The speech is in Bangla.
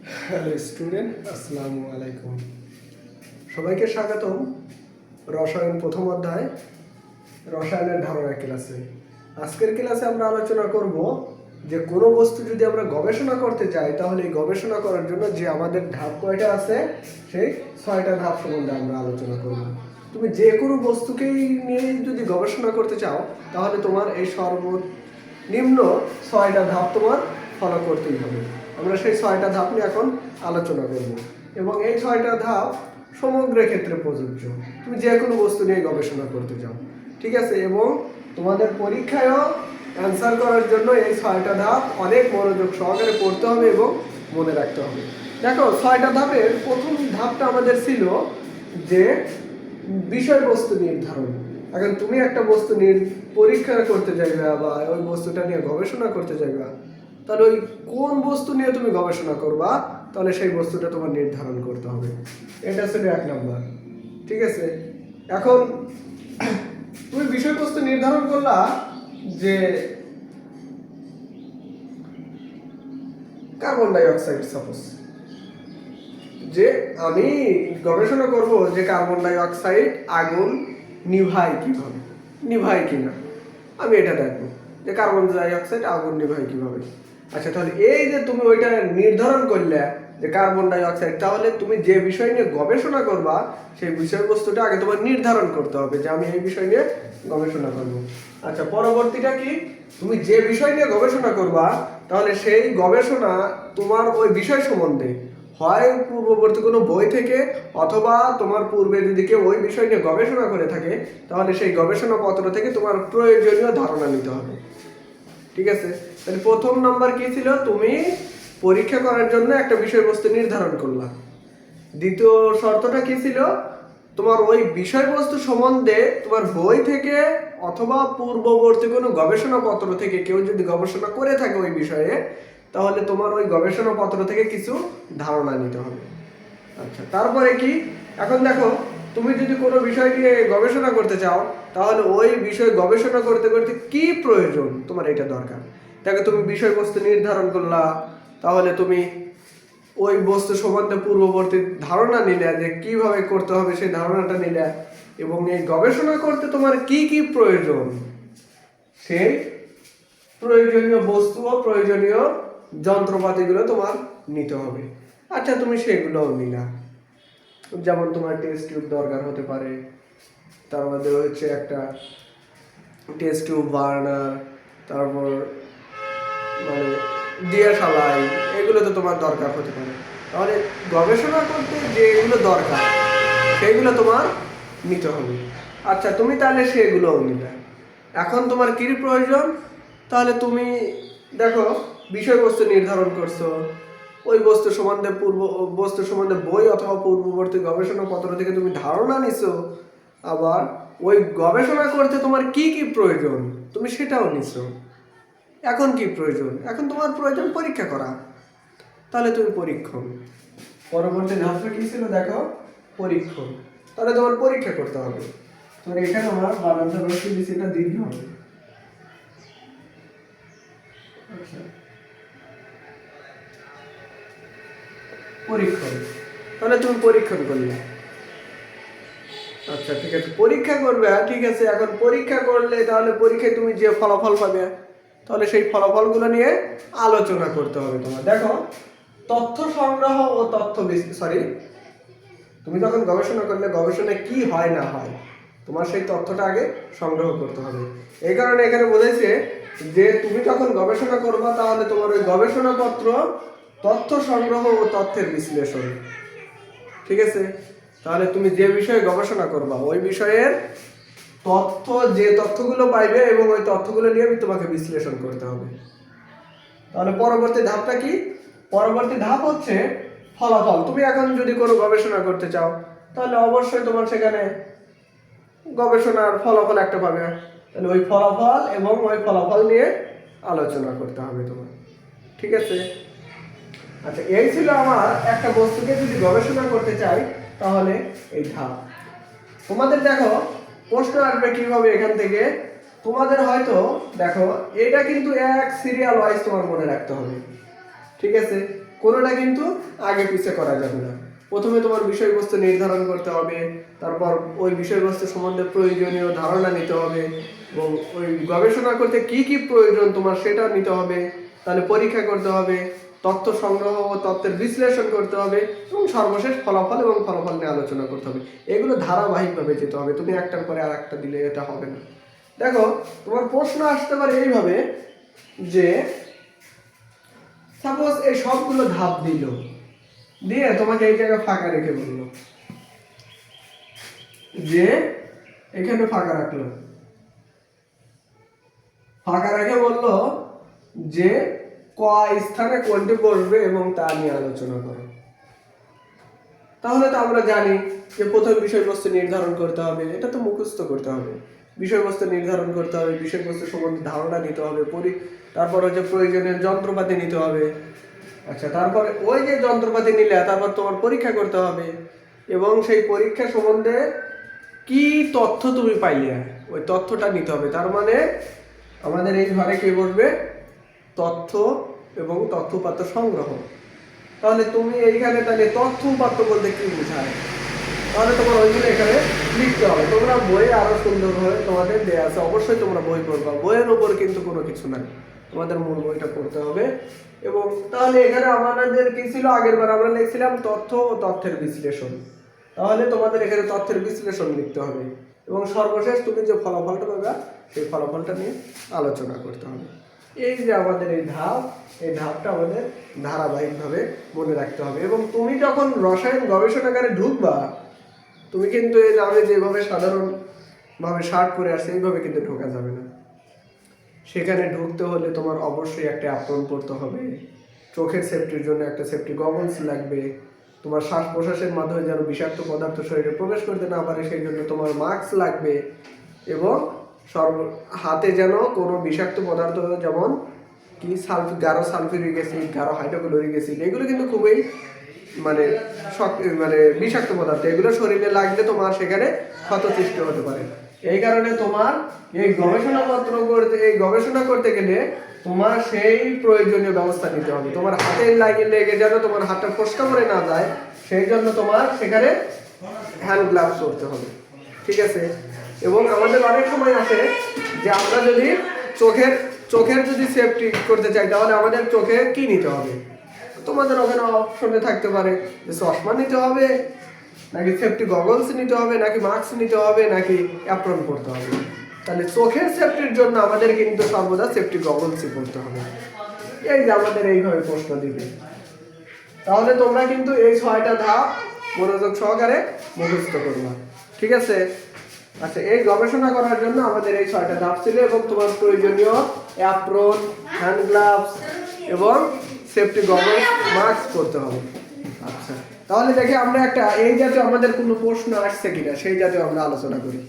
হ্যালো স্টুডেন্ট, আসসালামু আলাইকুম। সবাইকে স্বাগতম রসায়ন প্রথম অধ্যায় রসায়নের ধারণা ক্লাসে। আজকের ক্লাসে আমরা আলোচনা করব যে কোনো বস্তু যদি আমরা গবেষণা করতে চাই তাহলে এই গবেষণা করার জন্য যে আমাদের ধাপ কয়টা আছে সেই 6টা ধাপ সম্বন্ধে আমরা আলোচনা করব। তুমি যে কোনো বস্তুকেই নিয়ে যদি গবেষণা করতে চাও তাহলে তোমার এই সর্বনিম্ন 6টা ধাপ তোমার ফলো করতেই হবে। আমরা সেই 6টা ধাপ নিয়ে এখন আলোচনা করব এবং এই 6টা ধাপ সমগ্র ক্ষেত্রে প্রযোজ্য। তুমি যে কোনো বস্তু নিয়ে গবেষণা করতে চাও, ঠিক আছে? এবং তোমাদের পরীক্ষায়ও অ্যান্সার করার জন্য এই 6টা ধাপ অনেক মনোযোগ সহকারে পড়তে হবে এবং মনে রাখতে হবে। দেখো, 6টা ধাপের প্রথম ধাপটা আমাদের ছিল যে বিষয়বস্তু নির্ধারণ। এখন তুমি একটা বস্তু পরীক্ষা করতে চাইবা বা ওই বস্তুটা নিয়ে গবেষণা করতে চাইবা, তাহলে ওই কোন বস্তু নিয়ে তুমি গবেষণা করবা তাহলে সেই বস্তুটা তোমার নির্ধারণ করতে হবে। এটা ছিল 1 নাম্বার, ঠিক আছে? এখন তুমি বিষয়বস্তু নির্ধারণ করলা যে কার্বন ডাই অক্সাইড, সাপোজ যে আমি গবেষণা করব যে কার্বন ডাই অক্সাইড আগুন নিভায় কিভাবে, নিভায় কিনা আমি এটা দেখবো যে কার্বন ডাই অক্সাইড আগুন নিভায় কিভাবে। আচ্ছা, তাহলে এই যে তুমি ওইটা নির্ধারণ করলে যে কার্বন ডাই অক্সাইড, তাহলে তুমি যে বিষয় নিয়ে গবেষণা করবা সেই বিষয়বস্তুটা আগে তোমার নির্ধারণ করতে হবে যে আমি এই বিষয় নিয়ে গবেষণা করব। আচ্ছা, পরবর্তীটা কি? তুমি যে বিষয় নিয়ে গবেষণা করবা তাহলে সেই গবেষণা তোমার ওই বিষয় সম্বন্ধে হয় পূর্ববর্তী কোনো বই থেকে অথবা তোমার পূর্বে যদি কেউ ওই বিষয় নিয়ে গবেষণা করে থাকে তাহলে সেই গবেষণাপত্র থেকে তোমার প্রয়োজনীয় ধারণা নিতে হবে, ঠিক আছে? তাহলে প্রথম নাম্বার কি ছিল? তুমি পরীক্ষা করার জন্য একটা বিষয়বস্তু নির্ধারণ করলা। দ্বিতীয় শর্তটা কি ছিল? তোমার ওই বিষয়বস্তু সম্বন্ধে তোমার বই থেকে অথবা পূর্ববর্তী কোনো গবেষণাপত্র থেকে কেউ যদি গবেষণা করে থাকে ওই বিষয়ে তাহলে তোমার ওই গবেষণাপত্র থেকে কিছু ধারণা নিতে হবে। আচ্ছা, তারপরে কি? এখন দেখো, তুমি যদি কোনো বিষয় নিয়ে গবেষণা করতে চাও তাহলে ওই বিষয় গবেষণা করতে করতে কি প্রয়োজন তোমার এটা দরকার। দেখো, তুমি বিষয়বস্তু নির্ধারণ করলা, তাহলে তুমি ওই বস্তু সম্বন্ধে পূর্ববর্তী ধারণা নিলে যে কিভাবে করতে হবে সেই ধারণাটা নিলে, এবং এই গবেষণা করতে তোমার কি কি প্রয়োজন সেই প্রয়োজনীয় বস্তু ও প্রয়োজনীয় যন্ত্রপাতিগুলো তোমার নিতে হবে। আচ্ছা, তুমি সেগুলোও নিলা। যেমন তোমার টেস্ট টিউব দরকার হতে পারে, তার মধ্যে হচ্ছে একটা টেস্ট টিউব, বার্নার, তারপর মানে দিয়াশালাই, এগুলো তো তোমার দরকার হতে পারে। তাহলে গবেষণা করতে যেগুলো দরকার সেগুলো তোমার নিতে হবে। আচ্ছা, তুমি তাহলে সেগুলোও নিলে। এখন তোমার কি প্রয়োজন? তাহলে তুমি দেখো, বিষয়বস্তু নির্ধারণ করছো, ওই বস্তু সম্বন্ধে বই অথবা পূর্ববর্তী গবেষণাপত্র থেকে তুমি ধারণা নিছো, আবার ওই গবেষণা করতে তোমার কি কি প্রয়োজন তুমি সেটাও নিছো। এখন কি প্রয়োজন? এখন তোমার প্রয়োজন পরীক্ষা করা। তাহলে তুমি পরীক্ষণ, পরবর্তী ধাপটা কি ছিল দেখো, পরীক্ষণ। তাহলে তোমার পরীক্ষা করতে হবে। তোমার এখানে আমার বানানটা রশ্মি দিচ্ছি, এটা দীর্ঘ হবে। আচ্ছা, পরীক্ষণ। তাহলে তুমি পরীক্ষণ করলে। আচ্ছা, ঠিক আছে, পরীক্ষা করবে, ঠিক আছে। এখন পরীক্ষা করলে তাহলে পরীক্ষায় তুমি যে ফলাফল পাবে তাহলে সেই ফলাফলগুলো নিয়ে আলোচনা করতে হবে তোমার। দেখো, তথ্য সংগ্রহ ও তুমি যখন গবেষণা করলে গবেষণায় কি হয় না হয় তোমার সেই তথ্যটা আগে সংগ্রহ করতে হবে। এই কারণে এখানে বলেছে যে তুমি যখন গবেষণা করবা তাহলে তোমার ওই গবেষণাপত্র, তথ্য সংগ্রহ ও তথ্যের বিশ্লেষণ, ঠিক আছে? তাহলে তুমি যে বিষয়ে গবেষণা করবা ওই বিষয়ের যে তথ্যগুলো পাইবে এবং ওই তথ্যগুলো নিয়ে তোমাকে বিশ্লেষণ করতে হবে। তাহলে পরবর্তী ধাপটা কি? পরবর্তী ধাপ হচ্ছে ফলাফল। তুমি এখন যদি কোনো গবেষণা করতে চাও তাহলে অবশ্যই তোমার সেখানে গবেষণার ফলাফল একটা পাবে। তাহলে ওই ফলাফল এবং ওই ফলাফল নিয়ে আলোচনা করতে হবে তোমার, ঠিক আছে? আচ্ছা, এই ছিল আমার একটা বস্তুকে যদি গবেষণা করতে চাই তাহলে এই ধাপ। তোমাদের দেখো প্রশ্ন আসবে কিভাবে এখান থেকে। তোমাদের হয়তো দেখো, এটা কিন্তু এক সিরিয়াল ওয়াইজ তোমার মনে রাখতে হবে, ঠিক আছে, কোনোটা কিন্তু আগে পিছে করা যাবে না। প্রথমে তোমার বিষয়বস্তু নির্ধারণ করতে হবে, তারপর ওই বিষয়বস্তু সম্বন্ধে প্রয়োজনীয় ধারণা নিতে হবে, এবং ওই গবেষণা করতে কি কি প্রয়োজন তোমার সেটা নিতে হবে, তাহলে পরীক্ষা করতে হবে, তথ্য সংগ্রহ ও তথ্যের বিশ্লেষণ করতে হবে, এবং সর্বশেষ ফলাফল এবং ফলাফল নিয়ে আলোচনা করতে হবে। এগুলো ধারাবাহিকভাবে যেতে হবে, তুমি একটার পরে আর একটা দিলে এটা হবে না। দেখো, তোমার প্রশ্ন আসতে পারে এইভাবে যে সাপোজ এই সবগুলো ধাপ দিল, দিয়ে তোমাকে এই জায়গায় ফাঁকা রেখে বললো যে এখানে ফাঁকা রাখলো, ফাঁকা রেখে বললো যে ক স্থানে কোনটি বসবে এবং তা নিয়ে আলোচনা করো। তাহলে তো আমরা জানি যে প্রথম বিষয়বস্তু নির্ধারণ করতে হবে, এটা তো মুখস্থ করতে হবে। বিষয়বস্তু নির্ধারণ করতে হবে, বিষয়বস্তু সম্বন্ধে ধারণা নিতে হবে, তারপর হচ্ছে প্রয়োজনীয় যন্ত্রপাতি নিতে হবে। আচ্ছা, তারপরে ওই যে যন্ত্রপাতি নিলে তারপর তোমার পরীক্ষা করতে হবে, এবং সেই পরীক্ষা সম্বন্ধে কি তথ্য তুমি পাইলে ওই তথ্যটা নিতে হবে। তার মানে আমাদের এই ঘরে কি বলবে, তথ্য এবং তথ্য উপাত্ত সংগ্রহ। তাহলে তুমি এইখানে তাহলে তথ্য উপাত্ত বলতে কি বোঝায়, তাহলে তোমার ওইগুলো এখানে লিখতে হবে। তোমরা বই আরো সুন্দরভাবে তোমাদের দেয়া আছে, অবশ্যই তোমরা বই পড়বা, বইয়ের উপর কিন্তু কোনো কিছু নাই, তোমাদের মূল বইটা পড়তে হবে। এবং তাহলে এখানে আমাদের কি ছিল, আগের বার আমরা লিখছিলাম তথ্য ও তথ্যের বিশ্লেষণ, তাহলে তোমাদের এখানে তথ্যের বিশ্লেষণ লিখতে হবে, এবং সর্বশেষ তুমি যে ফলাফলটা পাবে সেই ফলাফলটা নিয়ে আলোচনা করতে হবে। এই যে আমাদের এই ধাপটা আমাদের ধারাবাহিকভাবে মনে রাখতে হবে। এবং তুমি যখন রসায়ন গবেষণাগারে ঢুকবা, তুমি কিন্তু এই আমি যেভাবে সাধারণভাবে শার্ট পরে আসছে এইভাবে কিন্তু ঢোকা যাবে না। সেখানে ঢুকতে হলে তোমার অবশ্যই একটা অ্যাপ্রন পরতে হবে, চোখের সেফটির জন্য একটা সেফটি গগলস লাগবে, তোমার শ্বাস প্রশ্বাসের মাধ্যমে যেন বিষাক্ত পদার্থ শরীরে প্রবেশ করতে না পারে সেই জন্য তোমার মাস্ক লাগবে, এবং হাতে যেন কোনো বিষাক্ত পদার্থ যেমন কি গাঢ় সালফিউরিক অ্যাসিড, গাঢ় হাইড্রোক্লোরিক অ্যাসিড, এগুলো কিন্তু খুবই মানে বিষাক্ত পদার্থ, এগুলো শরীরে লাগলে তোমার সেখানে ক্ষত সৃষ্টি হতে পারে। এই কারণে তোমার এই গবেষণা করতে গেলে তোমার সেই প্রয়োজনীয় ব্যবস্থা নিতে হবে। তোমার হাতে লেগে যেন তোমার হাতটা ফসকা পড়ে না যায়, সেই জন্য তোমার সেখানে হ্যান্ড গ্লাভস করতে হবে, ঠিক আছে। এবং আমাদের অনেক সময় আছে যে আমরা যদি চোখের যদি সেফটি করতে চাই, তাহলে আমাদের চোখে কি নিতে হবে, তোমাদের ওখানে অপশনে থাকতে পারে যে চশমা নিতে হবে, নাকি সেফটি গগলস নিতে হবে, নাকি মাস্ক নিতে হবে, নাকি অ্যাপ্রন পরতে হবে। তাহলে চোখের সেফটির জন্য আমাদের কিন্তু সর্বদা সেফটি গগলসই পরতে হবে। এই যে আমাদের এইভাবে প্রশ্ন দিবে, তাহলে তোমরা কিন্তু এই 6টা ধাপ মনোযোগ সহকারে মুখস্থ করবা, ঠিক আছে। আচ্ছা, এই গবেষণা করার জন্য আমাদের এই 6টা ধাপ ছিল, এবং তোমার প্রয়োজনীয় অ্যাপ্রন, হ্যান্ড গ্লাভস এবং সেফটি গগলস, মাস্ক পরতে হবে। আচ্ছা, তাহলে দেখি আমরা একটা এই জাতীয় আমাদের কোনো প্রশ্ন আসছে কিনা সেই জাতীয় আমরা আলোচনা করি।